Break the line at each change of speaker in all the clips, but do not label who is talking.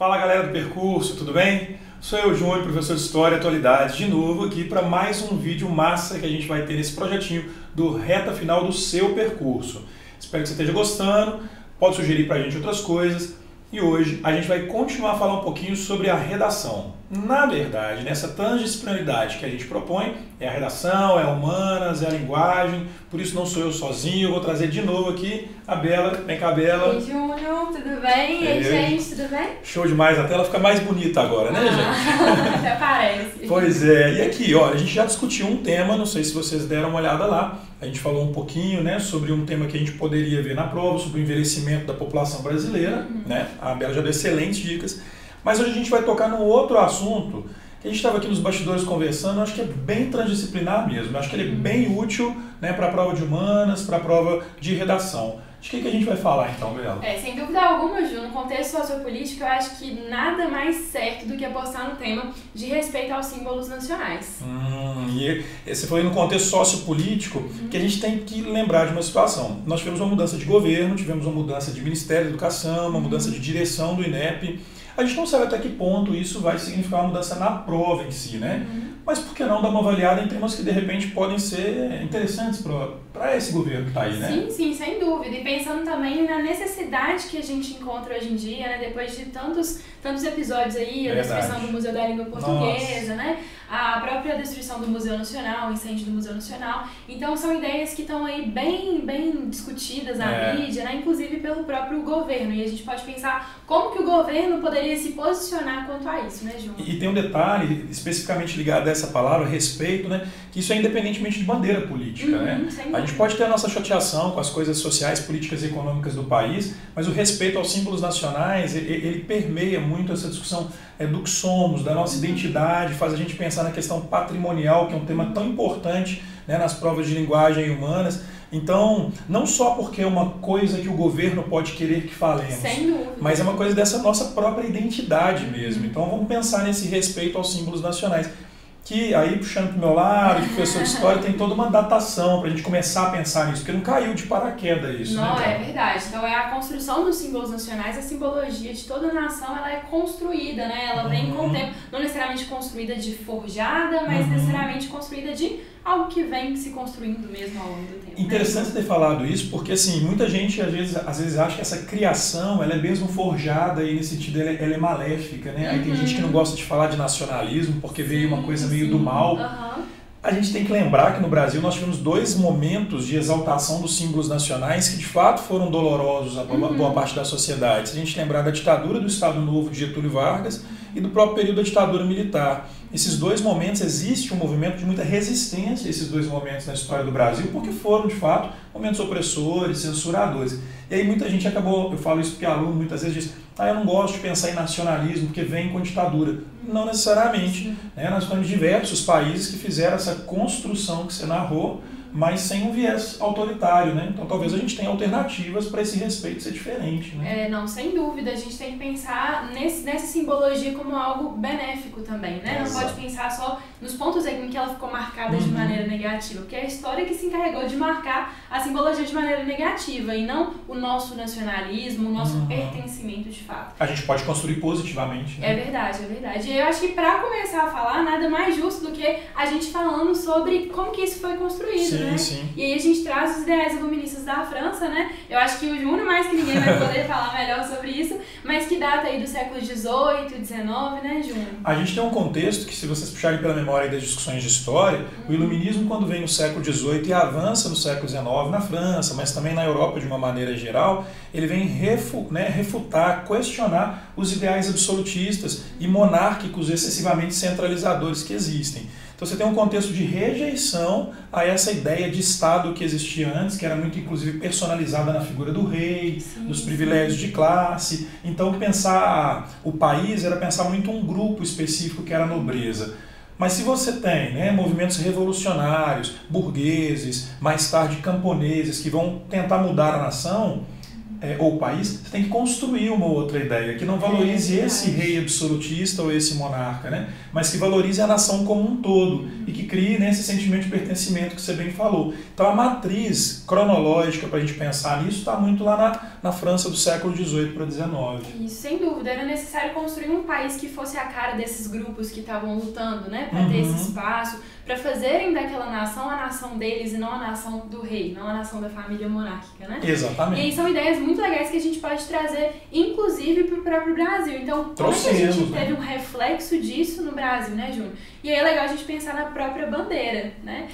Fala galera do percurso, tudo bem? Sou eu, Júnior, professor de História e Atualidades, de novo aqui para mais um vídeo massa que a gente vai ter nesse projetinho do reta final do seu percurso. Espero que você esteja gostando, pode sugerir para a gente outras coisas e hoje a gente vai continuar a falar um pouquinho sobre a redação. Na verdade, nessa transdisciplinaridade que a gente propõe, é a redação, é a humanas, é a linguagem, por isso não sou eu sozinho, eu vou trazer de novo aqui a Bela. Vem cá, Bela.
Oi, Júnior, tudo bem? E aí, gente, tudo bem?
Show demais, a tela fica mais bonita agora, né, gente?
Até parece.
Pois é, e aqui, olha, a gente já discutiu um tema, não sei se vocês deram uma olhada lá, a gente falou um pouquinho, né, sobre um tema que a gente poderia ver na prova, sobre o envelhecimento da população brasileira, né? A Bela já deu excelentes dicas. Mas hoje a gente vai tocar num outro assunto que a gente estava aqui nos bastidores conversando, eu acho que é bem transdisciplinar mesmo, eu acho que ele é bem útil, né, para a prova de humanas, para a prova de redação. De que a gente vai falar então, Bela?
Sem dúvida alguma, Ju, no contexto sociopolítico, eu acho que nada mais certo do que apostar no tema de respeito aos símbolos nacionais.
E esse foi no contexto sociopolítico que a gente tem que lembrar de uma situação. Nós tivemos uma mudança de governo, tivemos uma mudança de Ministério da Educação, uma mudança de direção do INEP. A gente não sabe até que ponto isso vai significar uma mudança na prova em si, né? Mas por que não dar uma avaliada em temas que de repente podem ser interessantes para esse governo que está aí, né?
Sim, sem dúvida. E pensando também na necessidade que a gente encontra hoje em dia, né? Depois de tantos episódios aí, a destruição do Museu da Língua Portuguesa, né? A própria destruição do Museu Nacional, o incêndio do Museu Nacional. Então são ideias que estão aí bem discutidas na mídia, né? Inclusive pelo próprio governo. E a gente pode pensar como que o governo poderia se posicionar quanto a isso, né, Ju?
E tem um detalhe especificamente ligado a essa palavra, respeito, né? Que isso é independentemente de bandeira política, né? A gente pode ter a nossa chateação com as coisas sociais, políticas e econômicas do país, mas o respeito aos símbolos nacionais, ele permeia muito essa discussão do que somos, da nossa identidade, faz a gente pensar na questão patrimonial, que é um tema tão importante, né, nas provas de linguagem e humanas. Então, não só porque é uma coisa que o governo pode querer que falemos, mas é uma coisa dessa nossa própria identidade mesmo. Então, vamos pensar nesse respeito aos símbolos nacionais. Que aí, puxando para o meu lado, de professor de história, tem toda uma datação para a gente começar a pensar nisso, porque não caiu de paraquedas isso,
não,
né?
É verdade. Então, é a construção dos símbolos nacionais, a simbologia de toda a nação, ela é construída, né? Ela vem com o tempo, não necessariamente construída de forjada, mas necessariamente construída de algo que vem se construindo mesmo ao longo do tempo.
Interessante ter falado isso, porque assim, muita gente às vezes acha que essa criação ela é mesmo forjada e nesse sentido ela é maléfica, né? Aí tem gente que não gosta de falar de nacionalismo porque veio uma coisa meio do mal. A gente tem que lembrar que no Brasil nós tivemos dois momentos de exaltação dos símbolos nacionais que de fato foram dolorosos a boa parte da sociedade. Se a gente lembrar da ditadura do Estado Novo de Getúlio Vargas e do próprio período da ditadura militar. Esses dois momentos, existe um movimento de muita resistência a esses dois momentos na história do Brasil, porque foram, de fato, momentos opressores, censuradores. E aí muita gente acabou, eu falo isso porque aluno muitas vezes diz, eu não gosto de pensar em nacionalismo, porque vem com ditadura. Não necessariamente. Né? Nós temos diversos países que fizeram essa construção que você narrou, mas sem um viés autoritário, né? Então talvez a gente tenha alternativas para esse respeito ser diferente, né?
Não, sem dúvida. A gente tem que pensar nessa simbologia como algo benéfico também, né? Não pode pensar só nos pontos em que ela ficou marcada de maneira negativa, porque é a história que se encarregou de marcar a simbologia de maneira negativa e não o nosso nacionalismo, o nosso pertencimento de fato.
A gente pode construir positivamente, né?
É verdade. E eu acho que para começar a falar, nada mais justo do que a gente falando sobre como que isso foi construído.
Sim.
E aí a gente traz os ideais iluministas da França, né? Eu acho que o Júnior mais que ninguém vai poder falar melhor sobre isso, mas que data aí do século XVIII, XIX, né, Júnior?
A gente tem um contexto que, se vocês puxarem pela memória das discussões de história, o iluminismo, quando vem no século XVIII e avança no século XIX na França, mas também na Europa de uma maneira geral, ele vem refutar, questionar os ideais absolutistas e monárquicos excessivamente centralizadores que existem. Então você tem um contexto de rejeição a essa ideia de Estado que existia antes, que era muito, inclusive, personalizada na figura do rei, dos privilégios de classe. Então pensar o país era pensar muito um grupo específico que era a nobreza. Mas se você tem movimentos revolucionários, burgueses, mais tarde camponeses, que vão tentar mudar a nação, ou país, você tem que construir uma outra ideia, que não valorize esse rei absolutista ou esse monarca, né? Mas que valorize a nação como um todo e que crie, né, esse sentimento de pertencimento que você bem falou. Então a matriz cronológica para a gente pensar nisso está muito lá na França do século XVIII para XIX.
Isso, sem dúvida, era necessário construir um país que fosse a cara desses grupos que estavam lutando, né, para ter esse espaço, para fazerem daquela nação a nação deles e não a nação do rei, não a nação da família monárquica, né?
Exatamente.
E aí são ideias muito legais que a gente pode trazer, inclusive, para o próprio Brasil. Então, como é que a gente teve um reflexo disso no Brasil, né, Júnior? E aí é legal a gente pensar na própria bandeira, né?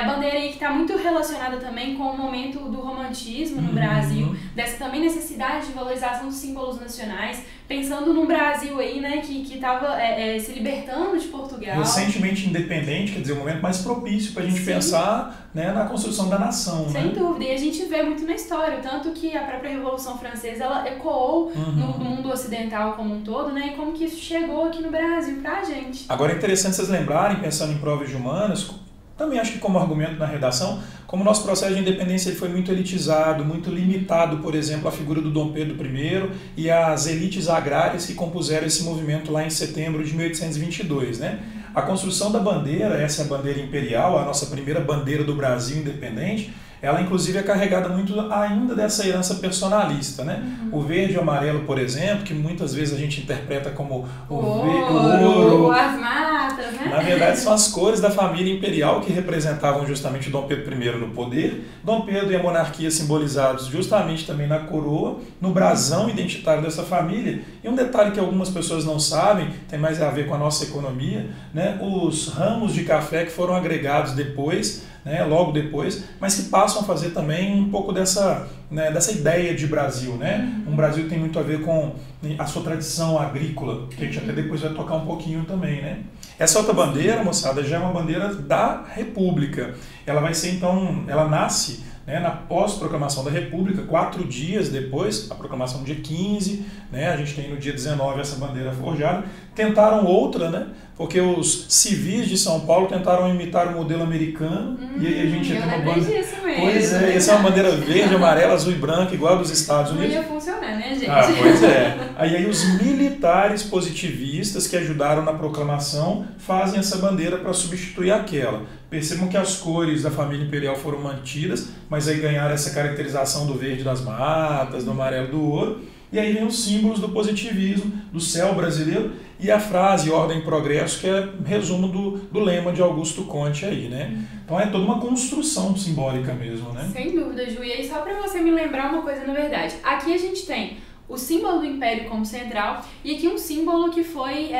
A bandeira aí que está muito relacionada também com o momento do romantismo no Brasil, dessa também necessidade de valorização dos símbolos nacionais, pensando num Brasil aí, né, que estava se libertando de Portugal.
Recentemente independente, quer dizer, o momento mais propício para a gente pensar, né, na construção da nação.
Sem
né?
dúvida, e a gente vê muito na história, tanto que a própria Revolução Francesa, ela ecoou no mundo ocidental como um todo, né, e como que isso chegou aqui no Brasil pra gente.
Agora é interessante vocês lembrarem, pensando em provas de humanas, também acho que como argumento na redação, como o nosso processo de independência ele foi muito elitizado, muito limitado, por exemplo, à figura do Dom Pedro I e às elites agrárias que compuseram esse movimento lá em setembro de 1822, né? A construção da bandeira, essa é a bandeira imperial, a nossa primeira bandeira do Brasil independente, ela inclusive é carregada muito ainda dessa herança personalista, né? O verde e o amarelo, por exemplo, que muitas vezes a gente interpreta como o ouro,
as matas, né?
Na verdade são as cores da família imperial que representavam justamente Dom Pedro I no poder, Dom Pedro e a monarquia simbolizados justamente também na coroa, no brasão identitário dessa família. E um detalhe que algumas pessoas não sabem, tem mais a ver com a nossa economia, né? Os ramos de café que foram agregados depois, né, logo depois, mas que passam a fazer também um pouco dessa, né, dessa ideia de Brasil, né? Um Brasil que tem muito a ver com a sua tradição agrícola, que a gente até depois vai tocar um pouquinho também, né? Essa outra bandeira, moçada, já é uma bandeira da República. Ela vai ser então, ela nasce, né, na pós-proclamação da República, 4 dias depois, a proclamação no dia 15, né, a gente tem no dia 19 essa bandeira forjada. Tentaram outra, né, porque os civis de São Paulo tentaram imitar o modelo americano, e aí a gente ia ter uma bandeira. Pois é, essa é uma bandeira verde, amarela, azul e branca, igual a dos Estados Unidos.
Não ia funcionar, né, gente?
Ah, pois é. Aí os militares positivistas que ajudaram na proclamação fazem essa bandeira para substituir aquela. Percebam que as cores da família imperial foram mantidas, mas aí ganharam essa caracterização do verde das matas, do amarelo do ouro. E aí vem os símbolos do positivismo, do céu brasileiro, e a frase ordem e progresso, que é resumo do lema de Augusto Conte aí, né? Então é toda uma construção simbólica mesmo, né?
Sem dúvida, Ju. E aí só para você me lembrar uma coisa, na verdade. Aqui a gente tem o símbolo do Império como central, e aqui um símbolo que foi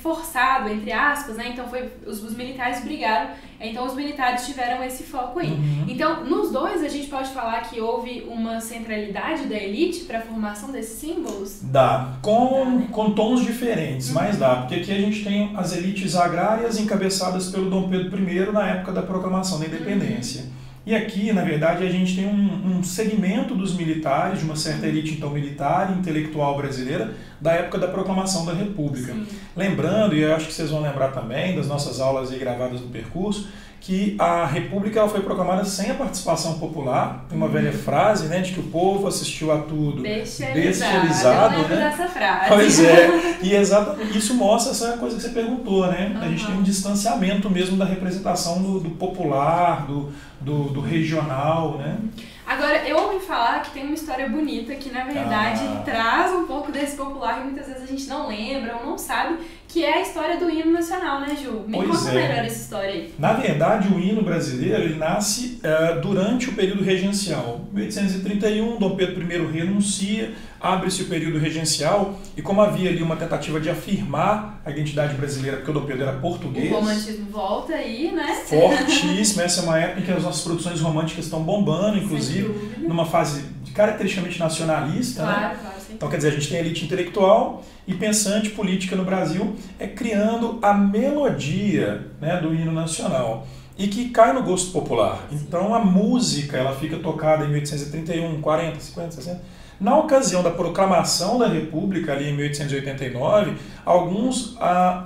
forçado, entre aspas, né? Então os militares brigaram, então os militares tiveram esse foco aí. Então, nos dois a gente pode falar que houve uma centralidade da elite para a formação desses símbolos?
Dá, com tons diferentes, mas dá, porque aqui a gente tem as elites agrárias encabeçadas pelo Dom Pedro I na época da proclamação da independência. E aqui, na verdade, a gente tem um segmento dos militares, de uma certa elite então militar e intelectual brasileira, da época da proclamação da República. Sim. Lembrando, e eu acho que vocês vão lembrar também das nossas aulas aí gravadas no percurso, que a República ela foi proclamada sem a participação popular. Tem uma velha frase, né, de que o povo assistiu a tudo bestializado.
Eu lembro dessa frase.
Pois é, e exatamente isso mostra essa coisa que você perguntou, né? A gente tem um distanciamento mesmo da representação do popular, do regional, né?
Agora, eu ouvi falar que tem uma história bonita que, na verdade, traz um pouco desse popular que muitas vezes a gente não lembra ou não sabe, que é a história do hino nacional, né, Ju? Me conta melhor essa história aí.
Na verdade, o hino brasileiro ele nasce durante o período regencial. Em 1831, Dom Pedro I renuncia, abre-se o período regencial, e como havia ali uma tentativa de afirmar a identidade brasileira, porque o Dom Pedro era português.
O romantismo volta aí, né?
Fortíssimo. Essa é uma época em que as nossas produções românticas estão bombando, inclusive, numa fase caracteristicamente nacionalista.
Claro,
né?
claro.
Então, quer dizer, a gente tem a elite intelectual e pensante política no Brasil criando a melodia, né, do hino nacional, e que cai no gosto popular. Então, a música ela fica tocada em 1831, 40, 50, 60. Na ocasião da proclamação da República, ali em 1889, alguns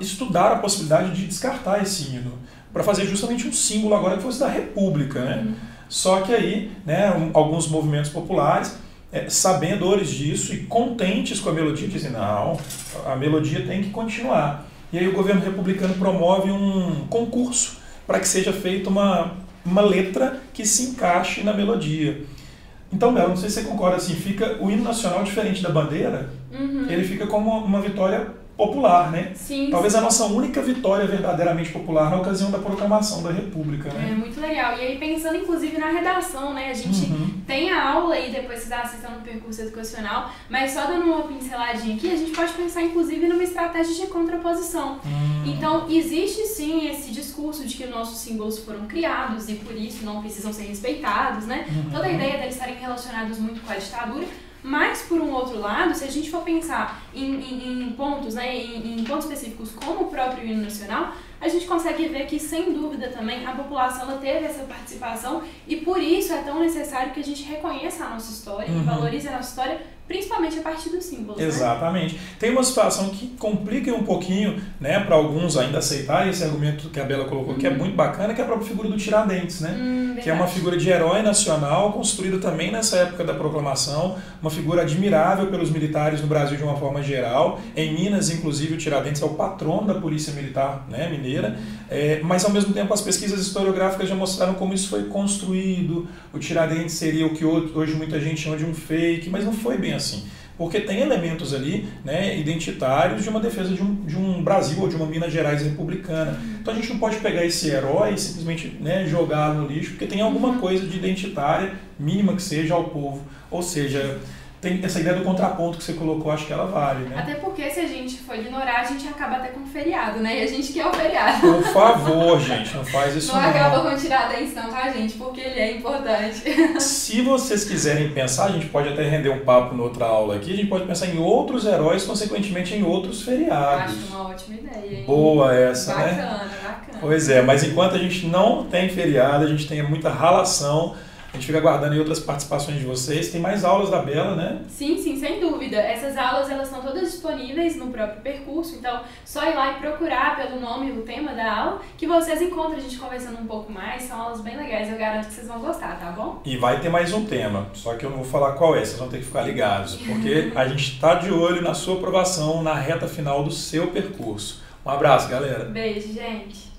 estudaram a possibilidade de descartar esse hino, para fazer justamente um símbolo agora que fosse da República, né? Só que aí, né, alguns movimentos populares sabedores disso e contentes com a melodia, dizem, não, a melodia tem que continuar. E aí o governo republicano promove um concurso para que seja feita uma letra que se encaixe na melodia. Então, Bela, não sei se você concorda, assim, fica o hino nacional diferente da bandeira, ele fica como uma vitória popular, né?
Sim.
Talvez a nossa única vitória verdadeiramente popular na ocasião da proclamação da República, né?
É muito legal. E aí pensando inclusive na redação, né? A gente tem a aula aí, depois vocês assistam no percurso educacional, mas só dando uma pinceladinha aqui, a gente pode pensar inclusive numa estratégia de contraposição. Então, existe sim esse discurso de que nossos símbolos foram criados e por isso não precisam ser respeitados, né? Toda a ideia deles estarem relacionados muito com a ditadura. Mas, por um outro lado, se a gente for pensar em pontos, né, em pontos específicos como o próprio hino nacional, a gente consegue ver que, sem dúvida também, a população ela teve essa participação e por isso é tão necessário que a gente reconheça a nossa história e valorize a nossa história, principalmente a partir dos símbolos.
Exatamente.
Né?
Tem uma situação que complica um pouquinho, né, para alguns ainda aceitarem esse argumento que a Bela colocou, que é muito bacana, que é a própria figura do Tiradentes, né? Que é uma figura de herói nacional, construída também nessa época da proclamação, uma figura admirável pelos militares no Brasil de uma forma geral. Em Minas, inclusive, o Tiradentes é o patrono da Polícia Militar, né, mineira. Mas, ao mesmo tempo, as pesquisas historiográficas já mostraram como isso foi construído. O Tiradentes seria o que hoje muita gente chama de um fake, mas não foi bem assim. Porque tem elementos ali, né, identitários de uma defesa de um Brasil ou de uma Minas Gerais republicana. Então a gente não pode pegar esse herói e simplesmente, né, jogá-lo no lixo, porque tem alguma coisa de identitária, mínima que seja, ao povo. Ou seja, tem essa ideia do contraponto que você colocou, acho que ela vale, né?
Até porque se a gente for ignorar, a gente acaba até com feriado, né? E a gente quer o feriado.
Por favor, gente, não faz isso não.
Não acaba com Tiradentes não, tá, gente? Porque ele é importante.
Se vocês quiserem pensar, a gente pode até render um papo em outra aula aqui, a gente pode pensar em outros heróis, consequentemente em outros feriados.
Acho uma ótima ideia, hein?
Boa essa,
bacana,
né?
Bacana.
Pois é, mas enquanto a gente não tem feriado, a gente tem muita ralação. A gente fica aguardando aí outras participações de vocês. Tem mais aulas da Bela, né?
Sim, sem dúvida. Essas aulas elas estão todas disponíveis no próprio percurso, então só ir lá e procurar pelo nome e o tema da aula que vocês encontram a gente conversando um pouco mais. São aulas bem legais, eu garanto que vocês vão gostar, tá bom?
E vai ter mais um tema, só que eu não vou falar qual é, vocês vão ter que ficar ligados, porque a gente está de olho na sua aprovação na reta final do seu percurso. Um abraço, galera.
Beijo, gente.